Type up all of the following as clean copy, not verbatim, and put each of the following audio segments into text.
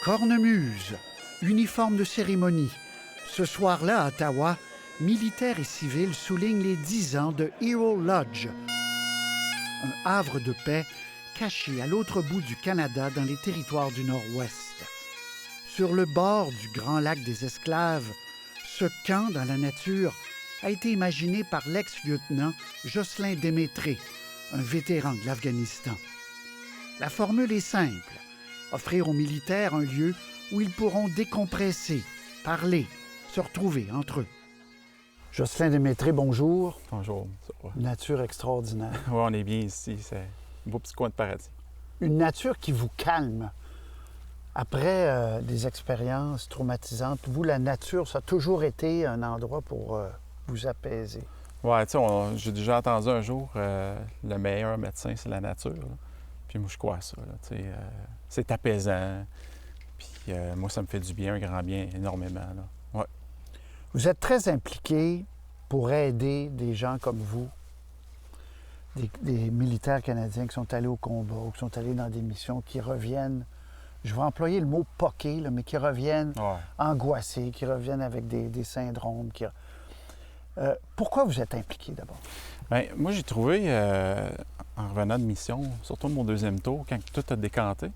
Cornemuse, uniforme de cérémonie. Ce soir-là, à Ottawa, militaires et civils soulignent les 10 ans de Hero Lodge, un havre de paix caché à l'autre bout du Canada dans les territoires du Nord-Ouest. Sur le bord du grand lac des Esclaves, ce camp dans la nature a été imaginé par l'ex-lieutenant Jocelyn Démétré, un vétéran de l'Afghanistan. La formule est simple, offrir aux militaires un lieu où ils pourront décompresser, parler, se retrouver entre eux. Jocelyn Démétré, bonjour. Bonjour. Nature extraordinaire. Oui, on est bien ici. C'est un beau petit coin de paradis. Une nature qui vous calme. Après des expériences traumatisantes, vous, la nature, ça a toujours été un endroit pour vous apaiser. Oui, tu sais, j'ai déjà entendu un jour, le meilleur médecin, c'est la nature. Là. Puis moi, je crois à ça. Tu sais, c'est apaisant. Puis moi, ça me fait du bien, un grand bien, énormément. Là. Ouais. Vous êtes très impliqué pour aider des gens comme vous, des militaires canadiens qui sont allés au combat ou qui sont allés dans des missions, qui reviennent, je vais employer le mot « poqués », mais qui reviennent angoissés, qui reviennent avec des syndromes. Pourquoi vous êtes impliqué d'abord? Bien, moi, j'ai trouvé, en revenant de mission, surtout mon deuxième tour, quand tout a décanté,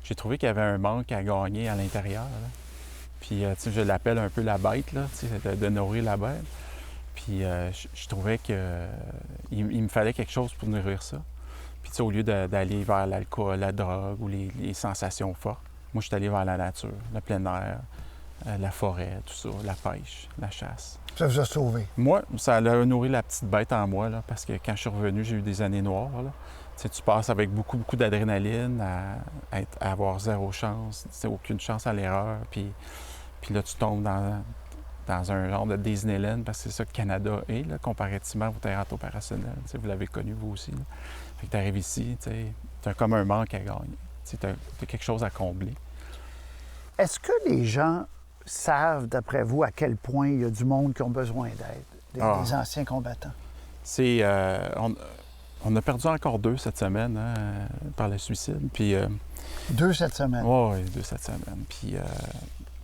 j'ai trouvé qu'il y avait un manque à gagner à l'intérieur. Là. Puis, tu sais, je l'appelle un peu la bête, là, tu sais, de nourrir la bête. Puis, je trouvais qu'il me fallait quelque chose pour nourrir ça. Puis, tu sais, au lieu d'aller vers l'alcool, la drogue ou les sensations fortes, moi, je suis allé vers la nature, le plein air, la forêt, tout ça, la pêche, la chasse. Ça vous a sauvé? Moi, ça a nourri la petite bête en moi, là, parce que quand je suis revenu, j'ai eu des années noires. Là. Tu sais, tu passes avec beaucoup d'adrénaline à avoir zéro chance, aucune chance à l'erreur. Puis là, tu tombes dans un genre de Disneyland, parce que c'est ça que le Canada est, là, comparativement au théâtre opérationnel. Tu sais, vous l'avez connu, vous aussi. Là. Fait que tu arrives ici, tu as comme un manque à gagner. Tu as quelque chose à combler. Est-ce que les gens savent, d'après vous, à quel point il y a du monde qui ont besoin d'aide, des anciens combattants? C'est... on a perdu encore 2 cette semaine par le suicide. Puis, 2 cette semaine? Oui, 2 cette semaine. Puis,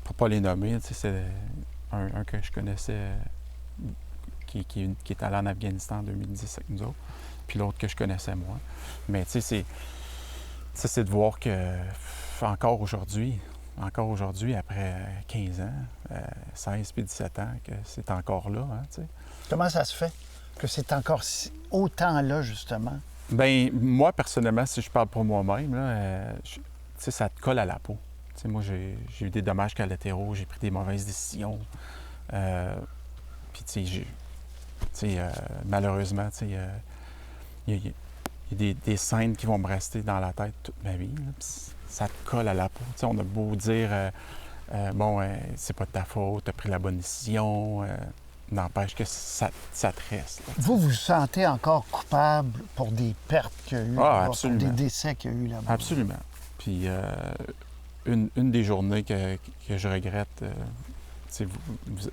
pour pas les nommer, c'est un que je connaissais qui est allé en Afghanistan en 2010 avec nous autres, puis l'autre que je connaissais moi. Mais tu sais, c'est de voir que encore aujourd'hui, après 15 ans, 16 puis 17 ans, que c'est encore là. Hein, tu sais. Comment ça se fait que c'est encore autant là, justement? Bien, moi, personnellement, si je parle pour moi-même, tu sais, ça te colle à la peau. Tu sais, moi, j'ai eu des dommages collatéraux, j'ai pris des mauvaises décisions. Puis, tu sais, malheureusement, tu sais, il y a des scènes qui vont me rester dans la tête toute ma vie. Là, ça te colle à la peau. Tu sais, on a beau dire, c'est pas de ta faute, t'as pris la bonne décision. N'empêche que ça te reste. Là, vous vous sentez encore coupable pour des pertes qu'il y a eu là-bas, pour des décès qu'il y a eu là-bas? Absolument. Puis, une des journées que je regrette,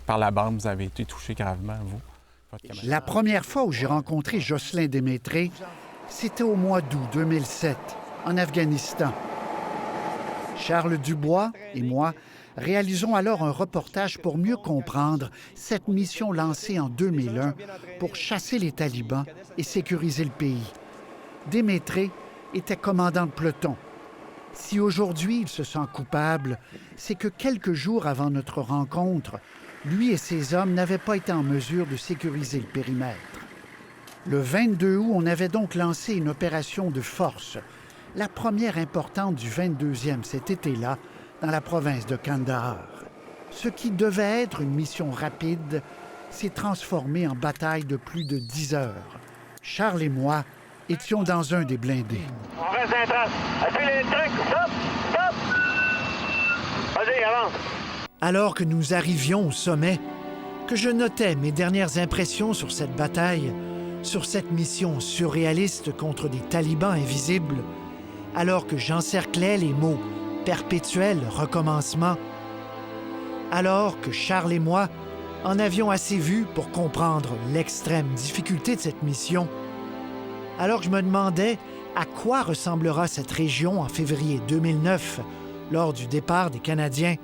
par la bande, vous avez été touché gravement, vous. La première fois où j'ai rencontré Jocelyn Démétré, c'était au mois d'août 2007, en Afghanistan. Charles Dubois et moi réalisons alors un reportage pour mieux comprendre cette mission lancée en 2001 pour chasser les talibans et sécuriser le pays. Démétré était commandant de peloton. Si aujourd'hui il se sent coupable, c'est que quelques jours avant notre rencontre, lui et ses hommes n'avaient pas été en mesure de sécuriser le périmètre. Le 22 août, on avait donc lancé une opération de force, la première importante du 22e cet été-là, dans la province de Kandahar. Ce qui devait être une mission rapide s'est transformé en bataille de plus de 10 heures. Charles et moi étions dans un des blindés. On reste en trace. Appuyez les trucs. Stop! Stop! Vas-y, avance. Alors que nous arrivions au sommet, que je notais mes dernières impressions sur cette bataille, sur cette mission surréaliste contre des talibans invisibles, alors que j'encerclais les mots « perpétuel recommencement », alors que Charles et moi en avions assez vu pour comprendre l'extrême difficulté de cette mission, alors que je me demandais à quoi ressemblera cette région en février 2009, Lors du départ des Canadiens,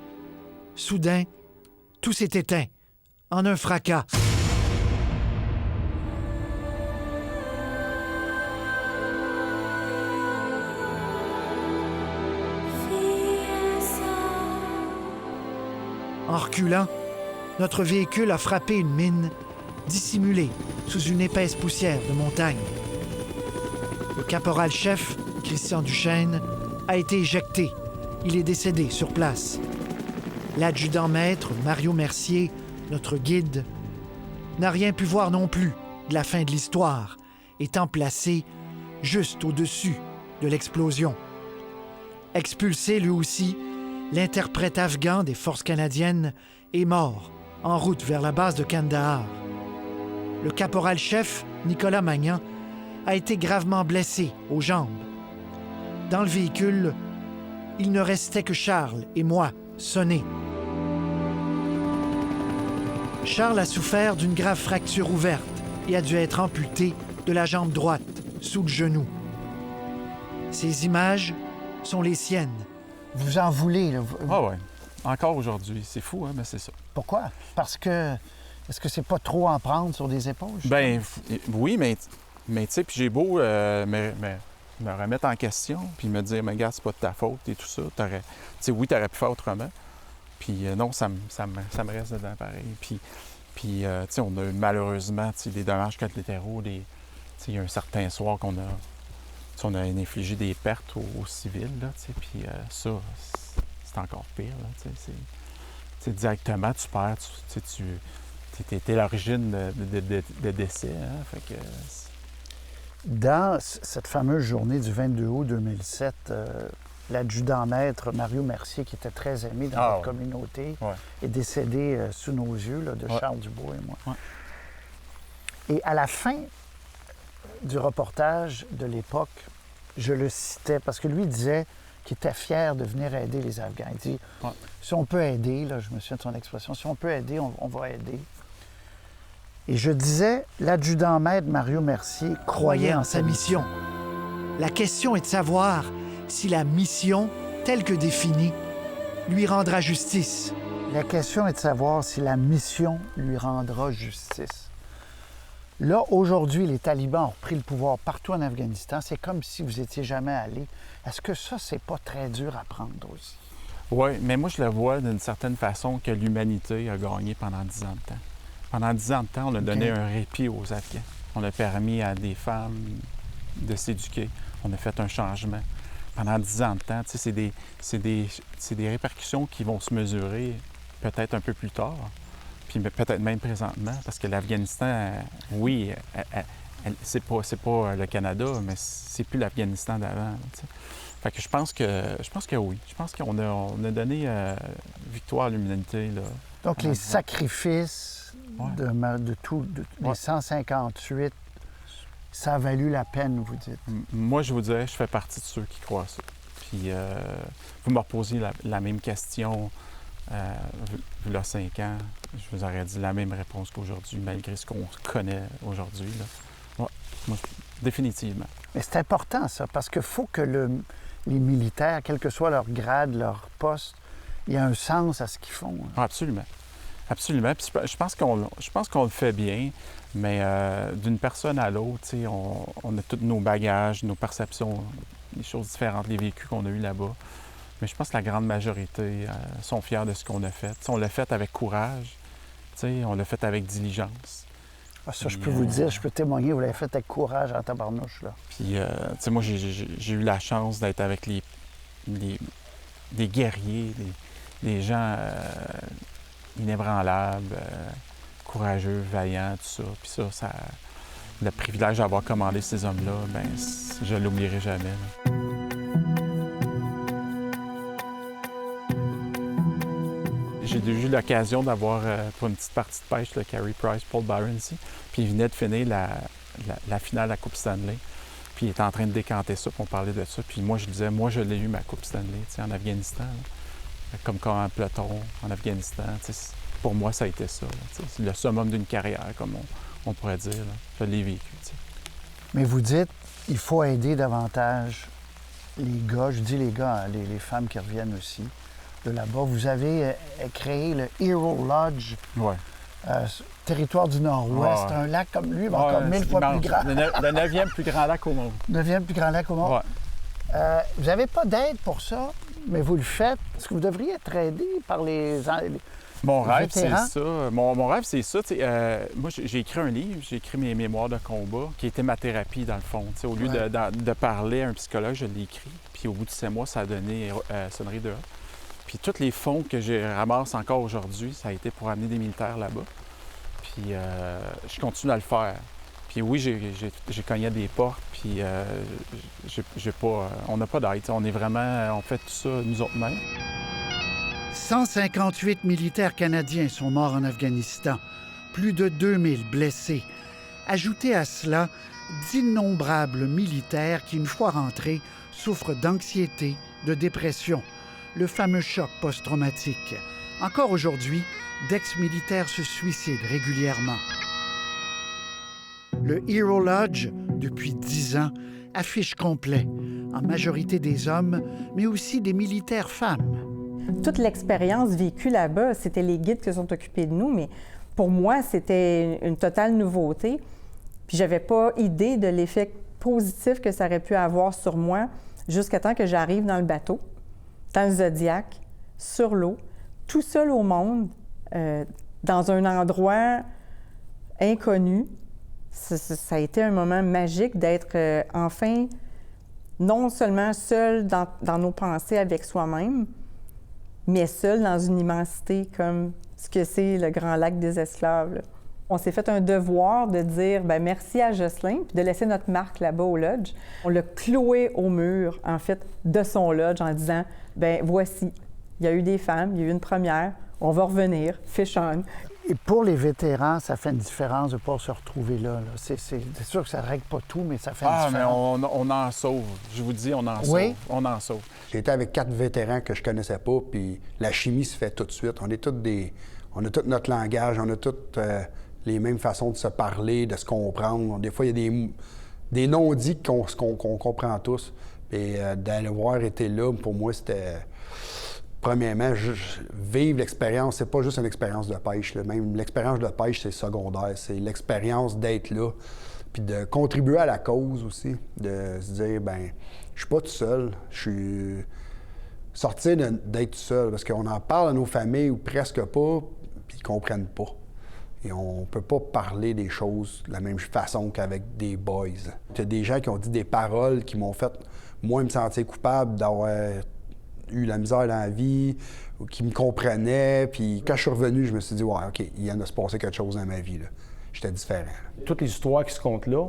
soudain, tout s'est éteint, en un fracas. En reculant, notre véhicule a frappé une mine dissimulée sous une épaisse poussière de montagne. Le caporal-chef, Christian Duchesne, a été éjecté. Il est décédé sur place. L'adjudant-maître, Mario Mercier, notre guide, n'a rien pu voir non plus de la fin de l'histoire, étant placé juste au-dessus de l'explosion. Expulsé lui aussi, l'interprète afghan des forces canadiennes est mort en route vers la base de Kandahar. Le caporal-chef, Nicolas Magnan, a été gravement blessé aux jambes. Dans le véhicule, il ne restait que Charles et moi, sonnés. Charles a souffert d'une grave fracture ouverte et a dû être amputé de la jambe droite, sous le genou. Ces images sont les siennes. Vous en voulez, là? Ah ouais. Encore aujourd'hui. C'est fou, hein, mais c'est ça. Pourquoi? Parce que... Est-ce que c'est pas trop en prendre sur des épaules? Ben oui, mais tu sais, puis j'ai beau me remettre en question, puis me dire, mais gars, c'est pas de ta faute et tout ça. Tu sais, oui, t'aurais pu faire autrement. Puis non, ça me reste dedans pareil. Puis tu sais, on a eu malheureusement des dommages collatéraux. Tu sais, il y a un certain soir qu'on a... On a infligé des pertes aux civils, là, tu sais, puis ça, c'est encore pire, là, tu sais. Directement, tu perds, tu es l'origine de décès, hein, fait que... Dans cette fameuse journée du 22 août 2007, l'adjudant-maître Mario Mercier, qui était très aimé dans notre communauté, est décédé sous nos yeux, là, de Charles Dubois et moi. Ouais. Et à la fin du reportage de l'époque, je le citais parce que lui disait qu'il était fier de venir aider les Afghans. Il dit, si on peut aider, là, je me souviens de son expression, si on peut aider, on va aider. Et je disais, l'adjudant-maître Mario Mercier croyait en sa mission. La question est de savoir si la mission, telle que définie, lui rendra justice. La question est de savoir si la mission lui rendra justice. Là, aujourd'hui, les talibans ont repris le pouvoir partout en Afghanistan. C'est comme si vous n'étiez jamais allé. Est-ce que ça, c'est pas très dur à prendre aussi? Oui, mais moi, je le vois d'une certaine façon que l'humanité a gagné pendant 10 ans de temps. Pendant 10 ans de temps, on a donné un répit aux Afghans. On a permis à des femmes de s'éduquer. On a fait un changement. Pendant 10 ans de temps, tu sais, c'est des répercussions qui vont se mesurer peut-être un peu plus tard. Puis peut-être même présentement, parce que l'Afghanistan, oui, c'est pas le Canada, mais c'est plus l'Afghanistan d'avant. Fait que je pense que oui. Je pense qu'on a donné victoire à l'humanité. Là, donc les sacrifices de les 158, ça a valu la peine, vous dites? Moi, je vous dirais, je fais partie de ceux qui croient ça. Puis vous me reposez la même question. Il y a 5 ans, je vous aurais dit la même réponse qu'aujourd'hui, malgré ce qu'on connaît aujourd'hui. Ouais, moi, définitivement. Mais c'est important, ça, parce qu'il faut que les militaires, quel que soit leur grade, leur poste, il y a un sens à ce qu'ils font. Hein. Absolument. Absolument. Puis je pense qu'on le fait bien, mais d'une personne à l'autre, on a tous nos bagages, nos perceptions, des choses différentes, les vécus qu'on a eus là-bas. Mais je pense que la grande majorité sont fiers de ce qu'on a fait. T'sais, on l'a fait avec courage, on l'a fait avec diligence. Ah, ça, je peux vous dire, je peux témoigner, vous l'avez fait avec courage en tabarnouche, là. Puis, moi, j'ai eu la chance d'être avec des guerriers, des gens inébranlables, courageux, vaillants, tout ça. Puis ça, le privilège d'avoir commandé ces hommes-là, ben, je ne l'oublierai jamais. Là. J'ai eu l'occasion d'avoir, pour une petite partie de pêche, le Carey Price, Paul Byron ici. Puis il venait de finir la finale de la Coupe Stanley. Puis il était en train de décanter ça, puis on parlait de ça. Puis moi, je disais, moi, je l'ai eu, ma Coupe Stanley, en Afghanistan. Là. Comme un peloton en Afghanistan. Pour moi, ça a été ça. C'est le summum d'une carrière, comme on pourrait dire. Là. Je l'ai vécu. T'sais. Mais vous dites, il faut aider davantage les gars, je dis les gars, hein, les femmes qui reviennent aussi de là-bas. Vous avez créé le Hero Lodge, territoire du Nord-Ouest, un lac comme lui, mais encore 1000 fois plus grand. Le 9e plus grand lac au monde. 9e plus grand lac au monde. Ouais. Vous n'avez pas d'aide pour ça, mais vous le faites. Est-ce que vous devriez être aidé par les Mon rêve, c'est vétérans? ça. Mon rêve, c'est ça. Moi, j'ai écrit un livre, j'ai écrit mes mémoires de combat, qui était ma thérapie, dans le fond. Au lieu de parler à un psychologue, je l'ai écrit. Puis au bout de 6 mois, ça a donné Sonnerie de A. Puis tous les fonds que je ramasse encore aujourd'hui, ça a été pour amener des militaires là-bas. Puis je continue à le faire. Puis oui, j'ai cogné à des portes, puis on n'a pas d'aide. On fait tout ça nous autres mêmes. 158 militaires canadiens sont morts en Afghanistan, plus de 2000 blessés. Ajoutez à cela d'innombrables militaires qui, une fois rentrés, souffrent d'anxiété, de dépression, le fameux choc post-traumatique. Encore aujourd'hui, d'ex-militaires se suicident régulièrement. Le Hero Lodge, depuis 10 ans, affiche complet, en majorité des hommes, mais aussi des militaires femmes. Toute l'expérience vécue là-bas, c'était les guides qui se sont occupés de nous, mais pour moi, c'était une totale nouveauté. Puis j'avais pas idée de l'effet positif que ça aurait pu avoir sur moi jusqu'à temps que j'arrive dans le bateau, dans le Zodiac, sur l'eau, tout seul au monde, dans un endroit inconnu. Ça a été un moment magique d'être enfin non seulement seul dans nos pensées avec soi-même, mais seul dans une immensité comme ce que c'est le Grand Lac des Esclaves. Là. On s'est fait un devoir de dire merci à Jocelyn, puis de laisser notre marque là-bas au lodge. On l'a cloué au mur, en fait, de son lodge en disant voici, il y a eu des femmes, il y a eu une première, on va revenir, fish on. Et pour les vétérans, ça fait une différence de ne pas se retrouver là. C'est sûr que ça ne règle pas tout, mais ça fait une différence. Mais on en sauve. Je vous dis, on en sauve. On en sauve. J'ai été avec 4 vétérans que je connaissais pas, puis la chimie se fait tout de suite. On a tout notre langage, on a toutes les mêmes façons de se parler, de se comprendre. Des fois, il y a des non-dits qu'on comprend tous. Puis d'aller voir été là, pour moi, c'était... Premièrement, vivre l'expérience, c'est pas juste une expérience de pêche. Là. Même l'expérience de pêche, c'est secondaire. C'est l'expérience d'être là, puis de contribuer à la cause aussi, de se dire, je suis pas tout seul, je suis sorti d'être tout seul, parce qu'on en parle à nos familles ou presque pas, puis ils comprennent pas. Et on peut pas parler des choses de la même façon qu'avec des boys. Il y a des gens qui ont dit des paroles qui m'ont fait, moi, me sentir coupable d'avoir eu la misère dans la vie, ou qui me comprenaient. Puis quand je suis revenu, je me suis dit, OK, il vient de se passer quelque chose dans ma vie. Là. J'étais différent. Là. Toutes les histoires qui se comptent là,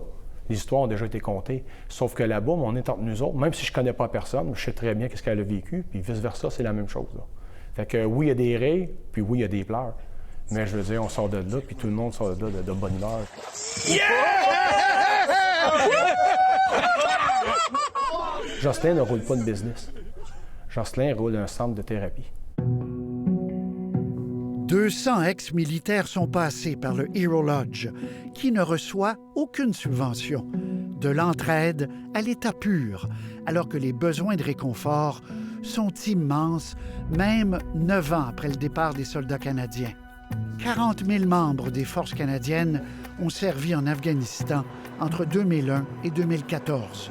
les histoires ont déjà été contées. Sauf que là-bas, on est entre nous autres. Même si je connais pas personne, je sais très bien qu'est-ce qu'elle a vécu. Puis vice-versa, c'est la même chose. Là. Fait que oui, il y a des rires, puis oui, il y a des pleurs. Mais je veux dire, on sort de là, puis tout le monde sort de là de bonne humeur. Yeah! Jocelyn ne roule pas de business. Jocelyn roule un centre de thérapie. 200 ex-militaires sont passés par le Hero Lodge, qui ne reçoit aucune subvention. De l'entraide à l'état pur, alors que les besoins de réconfort sont immenses, même 9 ans après le départ des soldats canadiens. 40 000 membres des forces canadiennes ont servi en Afghanistan entre 2001 et 2014.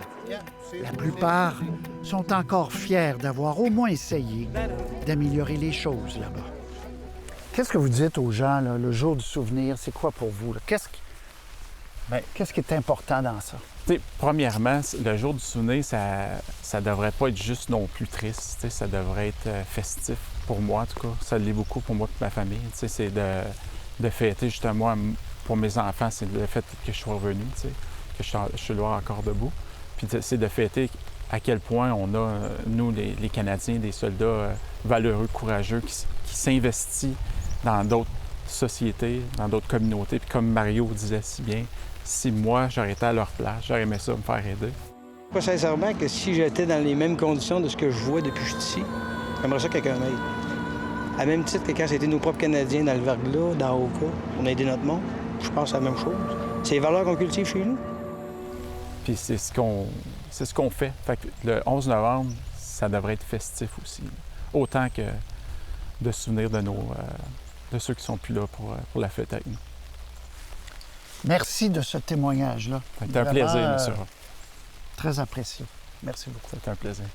La plupart sont encore fiers d'avoir au moins essayé d'améliorer les choses là-bas. Qu'est-ce que vous dites aux gens, là, le jour du souvenir? C'est quoi pour vous? Qu'est-ce qui est important dans ça? Premièrement, le jour du souvenir, ça devrait pas être juste non plus triste. Ça devrait être festif pour moi, en tout cas. Ça l'est beaucoup pour moi et ma famille. C'est de fêter, justement, pour mes enfants, c'est le fait que je sois revenu, que je suis là encore debout. Puis c'est de fêter à quel point on a, nous, les Canadiens, des soldats valeureux, courageux, qui s'investissent dans d'autres sociétés, dans d'autres communautés. Puis comme Mario disait si bien, si moi, j'aurais été à leur place, j'aurais aimé ça me faire aider. Pas sincèrement que si j'étais dans les mêmes conditions de ce que je vois depuis que je suis ici, j'aimerais ça que quelqu'un m'aide. À même titre que quand c'était nos propres Canadiens dans le verglas, dans Oka, on a aidé notre monde, je pense à la même chose. C'est les valeurs qu'on cultive chez nous. Puis c'est ce c'est ce qu'on fait. Fait que le 11 novembre, ça devrait être festif aussi. Là. Autant que de souvenirs de ceux qui sont plus là pour la fête avec nous. Merci de ce témoignage-là. C'était un plaisir, monsieur. Très apprécié. Merci beaucoup. C'était un plaisir.